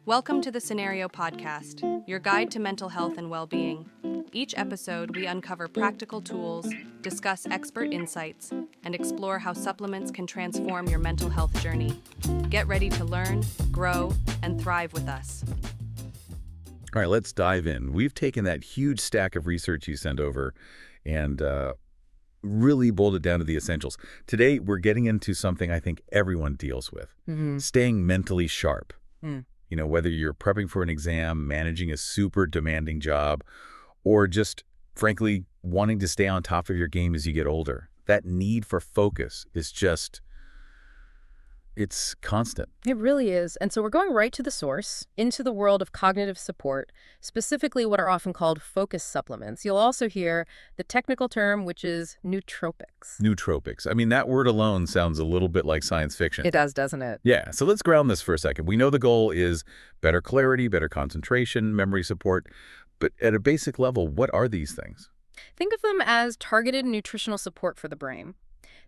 Welcome to the Scenario Podcast, your guide to mental health and well-being. Each episode, we uncover practical tools, discuss expert insights, and explore how supplements can transform your mental health journey. Get ready to learn, grow, and thrive with us. All right, let's dive in. We've taken that huge stack of research you sent over and really boiled it down to the essentials. Today, we're getting into something I think everyone deals with, staying mentally sharp. You know, whether you're prepping for an exam, managing a super demanding job, or just, frankly, wanting to stay on top of your game as you get older. That need for focus is just, it's constant. It really is. And so we're going right to the source, into the world of cognitive support, specifically what are often called focus supplements. You'll also hear the technical term, which is nootropics. Nootropics. I mean, that word alone sounds a little bit like science fiction. It does, doesn't it? Yeah, so let's ground this for a second. We know the goal is better clarity, better concentration, memory support. But at a basic level, what are these things? Think of them as targeted nutritional support for the brain.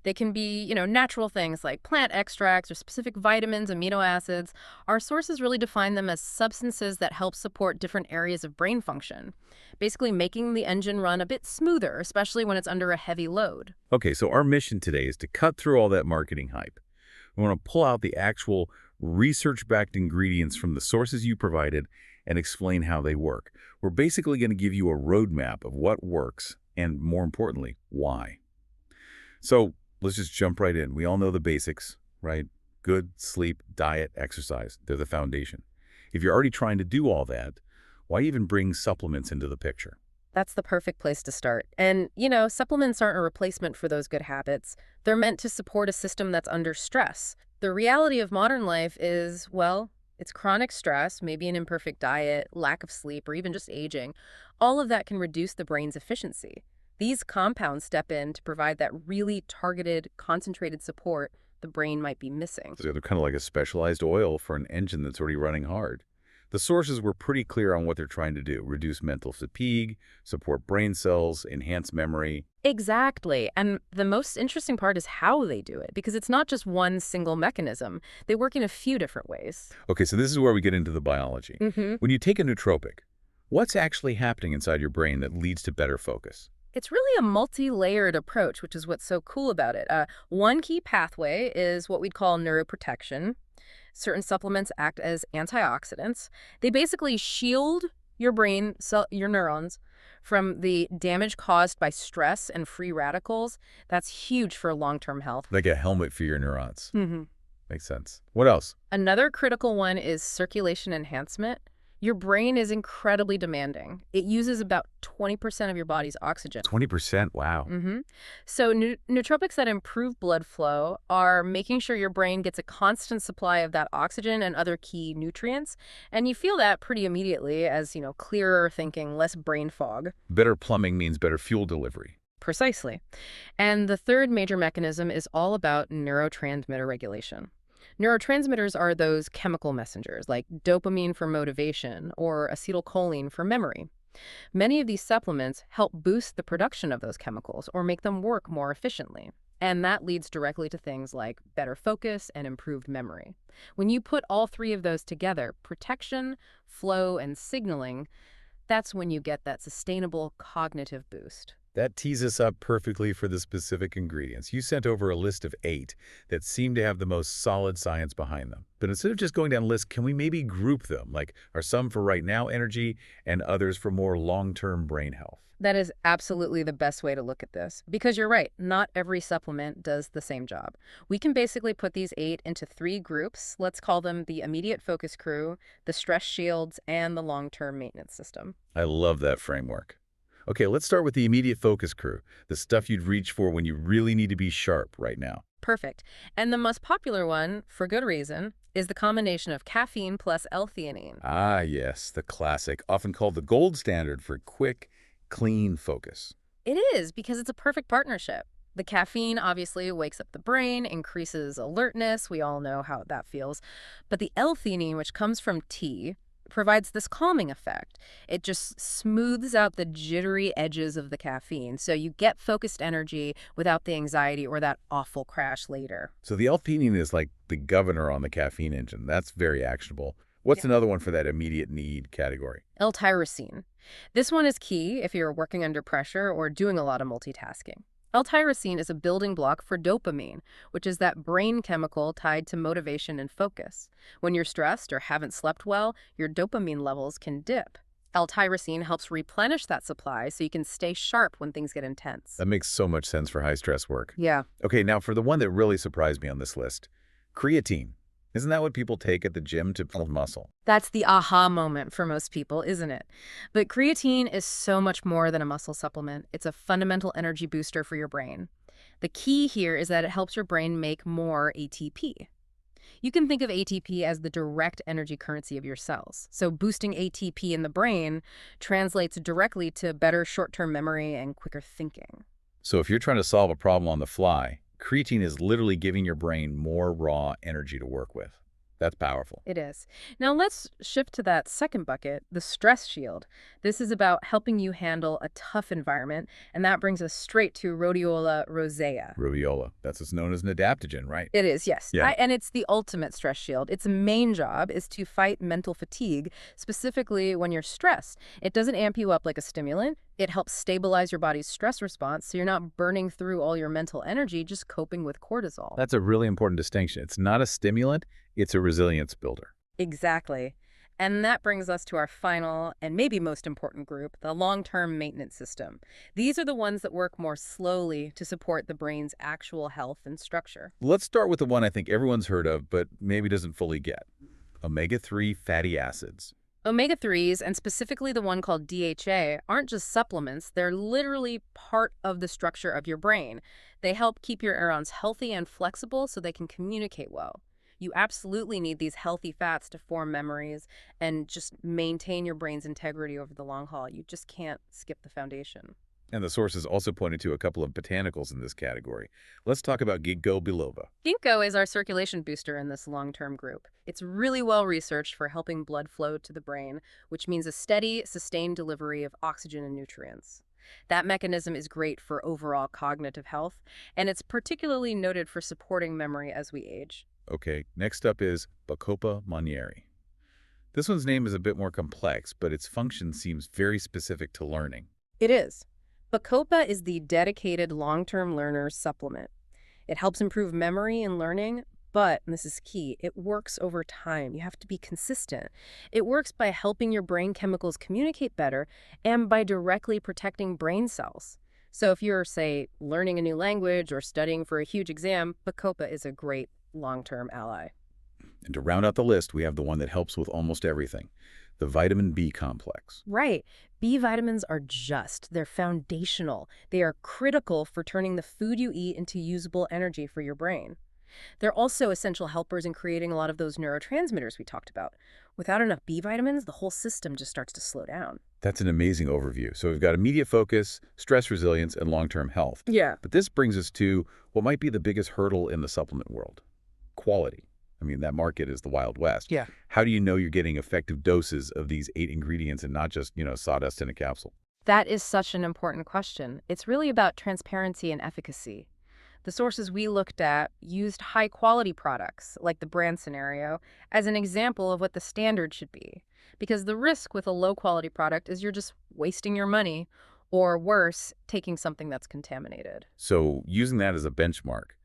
They can be, natural things like plant extracts or specific vitamins, amino acids. Our sources really define them as substances that help support different areas of brain function, basically making the engine run a bit smoother, especially when it's under a heavy load. Okay, so our mission today is to cut through all that marketing hype. We want to pull out the actual research-backed ingredients from the sources you provided and explain how they work. We're basically going to give you a roadmap of what works and, more importantly, why. So let's just jump right in. We all know the basics, right? Good sleep, diet, exercise. They're the foundation. If you're already trying to do all that, why even bring supplements into the picture? That's the perfect place to start. And, supplements aren't a replacement for those good habits. They're meant to support a system that's under stress. The reality of modern life is, it's chronic stress, maybe an imperfect diet, lack of sleep, or even just aging. All of that can reduce the brain's efficiency. These compounds step in to provide that really targeted, concentrated support the brain might be missing. So they're kind of like a specialized oil for an engine that's already running hard. The sources were pretty clear on what they're trying to do: reduce mental fatigue, support brain cells, enhance memory. Exactly. And the most interesting part is how they do it, because it's not just one single mechanism. They work in a few different ways. Okay, so this is where we get into the biology. When you take a nootropic, what's actually happening inside your brain that leads to better focus? It's really a multi-layered approach, which is what's so cool about it. One key pathway is what we'd call neuroprotection. Certain supplements act as antioxidants. They basically shield your brain, your neurons, from the damage caused by stress and free radicals. That's huge for long-term health. Like a helmet for your neurons. Makes sense. What else? Another critical one is circulation enhancement. Your brain is incredibly demanding. It uses about 20% of your body's oxygen. 20%? Wow. So nootropics that improve blood flow are making sure your brain gets a constant supply of that oxygen and other key nutrients. And you feel that pretty immediately as, clearer thinking, less brain fog. Better plumbing means better fuel delivery. Precisely. And the third major mechanism is all about neurotransmitter regulation. Neurotransmitters are those chemical messengers like dopamine for motivation or acetylcholine for memory. Many of these supplements help boost the production of those chemicals or make them work more efficiently. And that leads directly to things like better focus and improved memory. When you put all three of those together, protection, flow, and signaling, that's when you get that sustainable cognitive boost. That tees us up perfectly for the specific ingredients. You sent over a list of 8 that seem to have the most solid science behind them. But instead of just going down a list, can we maybe group them? Like, are some for right now energy and others for more long-term brain health? That is absolutely the best way to look at this. Because you're right, not every supplement does the same job. We can basically put these 8 into 3 groups. Let's call them the immediate focus crew, the stress shields, and the long-term maintenance system. I love that framework. Okay, let's start with the immediate focus crew, the stuff you'd reach for when you really need to be sharp right now. Perfect. And the most popular one, for good reason, is the combination of caffeine plus L-Theanine. Ah, yes, the classic, often called the gold standard for quick, clean focus. It is, because it's a perfect partnership. The caffeine obviously wakes up the brain, increases alertness. We all know how that feels. But the L-Theanine, which comes from tea, provides this calming effect. It just smooths out the jittery edges of the caffeine, so you get focused energy without the anxiety or that awful crash later. So the L-theanine is like the governor on the caffeine engine. That's very actionable. What's another one for that immediate need category? L-tyrosine. This one is key if you're working under pressure or doing a lot of multitasking. L-tyrosine is a building block for dopamine, which is that brain chemical tied to motivation and focus. When you're stressed or haven't slept well, your dopamine levels can dip. L-tyrosine helps replenish that supply so you can stay sharp when things get intense. That makes so much sense for high-stress work. Yeah. Okay, now for the one that really surprised me on this list, creatine. Isn't that what people take at the gym to build muscle? That's the aha moment for most people, isn't it? But creatine is so much more than a muscle supplement. It's a fundamental energy booster for your brain. The key here is that it helps your brain make more ATP. You can think of ATP as the direct energy currency of your cells. So boosting ATP in the brain translates directly to better short-term memory and quicker thinking. So if you're trying to solve a problem on the fly, creatine is literally giving your brain more raw energy to work with. That's powerful. It is. Now let's shift to that second bucket, the stress shield. This is about helping you handle a tough environment, and that brings us straight to Rhodiola rosea. Rhodiola. That's what's known as an adaptogen, right? It is, yes. Yeah. And it's the ultimate stress shield. Its main job is to fight mental fatigue, specifically when you're stressed. It doesn't amp you up like a stimulant. It helps stabilize your body's stress response so you're not burning through all your mental energy just coping with cortisol. That's a really important distinction. It's not a stimulant, it's a resilience builder. Exactly. And that brings us to our final and maybe most important group, the long-term maintenance system. These are the ones that work more slowly to support the brain's actual health and structure. Let's start with the one I think everyone's heard of, but maybe doesn't fully get. Omega-3 fatty acids. Omega-3s, and specifically the one called DHA, aren't just supplements. They're literally part of the structure of your brain. They help keep your neurons healthy and flexible so they can communicate well. You absolutely need these healthy fats to form memories and just maintain your brain's integrity over the long haul. You just can't skip the foundation. And the sources also pointed to a couple of botanicals in this category. Let's talk about Ginkgo biloba. Ginkgo is our circulation booster in this long-term group. It's really well researched for helping blood flow to the brain, which means a steady, sustained delivery of oxygen and nutrients. That mechanism is great for overall cognitive health, and it's particularly noted for supporting memory as we age. Okay, next up is Bacopa monnieri. This one's name is a bit more complex, but its function seems very specific to learning. It is. Bacopa is the dedicated long-term learner supplement. It helps improve memory and learning, but, and this is key, it works over time. You have to be consistent. It works by helping your brain chemicals communicate better and by directly protecting brain cells. So if you're, say, learning a new language or studying for a huge exam, Bacopa is a great long-term ally. And to round out the list, we have the one that helps with almost everything, the vitamin B complex. Right. B vitamins are they're foundational. They are critical for turning the food you eat into usable energy for your brain. They're also essential helpers in creating a lot of those neurotransmitters we talked about. Without enough B vitamins, the whole system just starts to slow down. That's an amazing overview. So we've got immediate focus, stress resilience, and long-term health. Yeah. But this brings us to what might be the biggest hurdle in the supplement world, quality. I mean, that market is the Wild West. Yeah. How do you know you're getting effective doses of these 8 ingredients and not just, sawdust in a capsule? That is such an important question. It's really about transparency and efficacy. The sources we looked at used high-quality products, like the brand scenario, as an example of what the standard should be. Because the risk with a low-quality product is you're just wasting your money, or worse, taking something that's contaminated. So using that as a benchmark,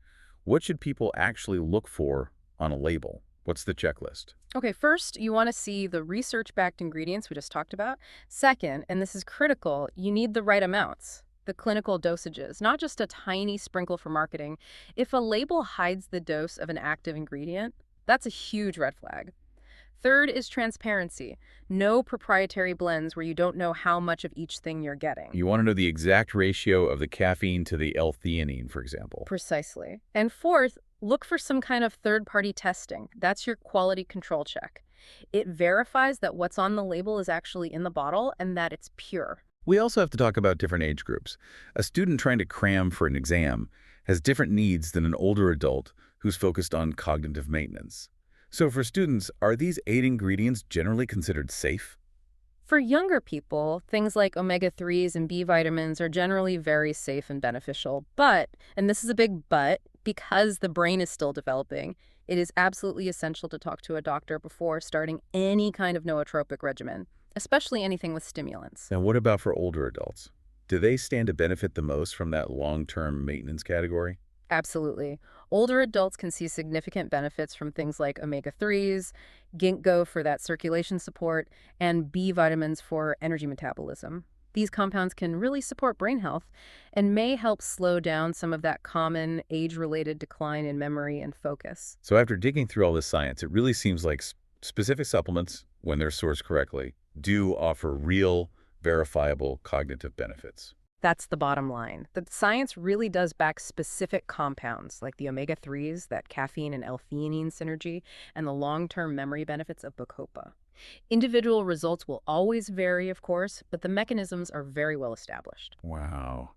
what should people actually look for on a label? What's the checklist? Okay, first, you want to see the research-backed ingredients we just talked about. Second, and this is critical, you need the right amounts, the clinical dosages, not just a tiny sprinkle for marketing. If a label hides the dose of an active ingredient, that's a huge red flag. Third is transparency. No proprietary blends where you don't know how much of each thing you're getting. You want to know the exact ratio of the caffeine to the L-theanine, for example. Precisely. And fourth, look for some kind of third-party testing. That's your quality control check. It verifies that what's on the label is actually in the bottle and that it's pure. We also have to talk about different age groups. A student trying to cram for an exam has different needs than an older adult who's focused on cognitive maintenance. So for students, are these 8 ingredients generally considered safe? For younger people, things like omega-3s and B vitamins are generally very safe and beneficial. But, and this is a big but, because the brain is still developing, It is absolutely essential to talk to a doctor before starting any kind of nootropic regimen, especially anything with stimulants. Now, what about for older adults? Do they stand to benefit the most from that long-term maintenance category? Absolutely. Older adults can see significant benefits from things like omega-3s, Ginkgo for that circulation support, and B vitamins for energy metabolism. These compounds can really support brain health and may help slow down some of that common age-related decline in memory and focus. So after digging through all this science, it really seems like specific supplements, when they're sourced correctly, do offer real, verifiable cognitive benefits. That's the bottom line. The science really does back specific compounds like the omega-3s, that caffeine and L-theanine synergy, and the long-term memory benefits of bacopa. Individual results will always vary, of course, but the mechanisms are very well established. Wow.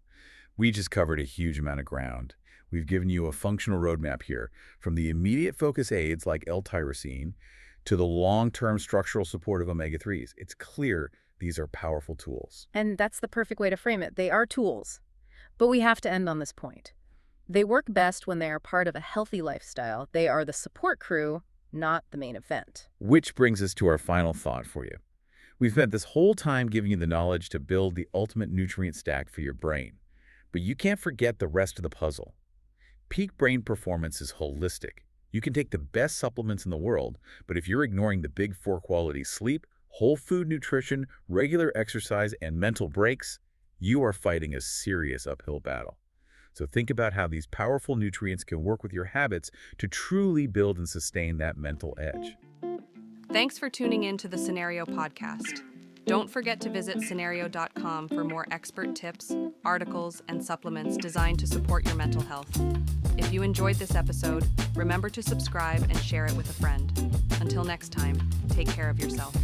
We just covered a huge amount of ground. We've given you a functional roadmap here, from the immediate focus aids like L-tyrosine to the long-term structural support of omega-3s. It's clear these are powerful tools. And that's the perfect way to frame it. They are tools. But we have to end on this point. They work best when they are part of a healthy lifestyle. They are the support crew, not the main event. Which brings us to our final thought for you. We've spent this whole time giving you the knowledge to build the ultimate nutrient stack for your brain. But you can't forget the rest of the puzzle. Peak brain performance is holistic. You can take the best supplements in the world, but if you're ignoring the big four qualities: sleep, whole food nutrition, regular exercise, and mental breaks, you are fighting a serious uphill battle. So think about how these powerful nutrients can work with your habits to truly build and sustain that mental edge. Thanks for tuning in to the Scenario Podcast. Don't forget to visit scenario.com for more expert tips, articles, and supplements designed to support your mental health. If you enjoyed this episode, remember to subscribe and share it with a friend. Until next time, take care of yourself.